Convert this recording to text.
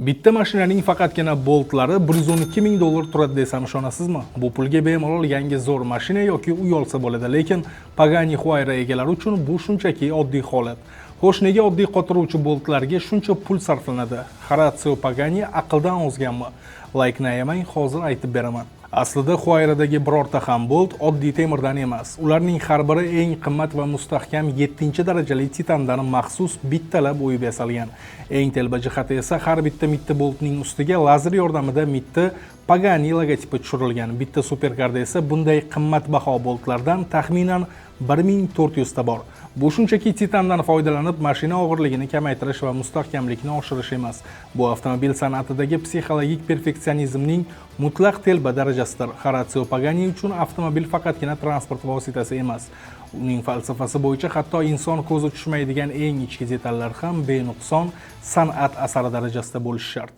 Bitta mashinaning faqatgina boltlari 112 ming dollar turadi desam ishonasizmi? Bu pulga bemalol yangi zo'r mashina yoki uy olsa bo'ladi, lekin Pagani Huayra egalari uchun bu shunchaki oddiy holat. Xo'sh, nega oddiy qotiruvchi boltlarga shuncha pul sarflanadi? Horacio Pagani aqldan ozganmi? Like-ni ayamang, hozir aytib beraman. Aslida Huayradagi birorta ham bolt oddiy temirdan emas. Ularning har biri eng qimmat va mustahkam 7-darajali titandan maxsus bittalab o'yib yasalgan. Eng telba jihati esa har bitta boltning ustiga lazer yordamida mitti Pagani logotipi tushirilgan. Bitta superkarda esa bunday qimmatbaho boltlardan taxminan 1400 ta bor. Bu shunchaki titandan foydalanib mashina og'irligini kamaytirish va mustahkamlikni oshirish emas. Bu avtomobil san'atidagi psixologik perfeksionizmning mutlaq telba darajasidir. Horacio Pagani uchun avtomobil faqatgina transport vositasi emas. Uning falsafasi bo'yicha hatto inson ko'zi tushmaydigan eng ichki detallar ham benuqson san'at asari darajasida bo'lishi shart.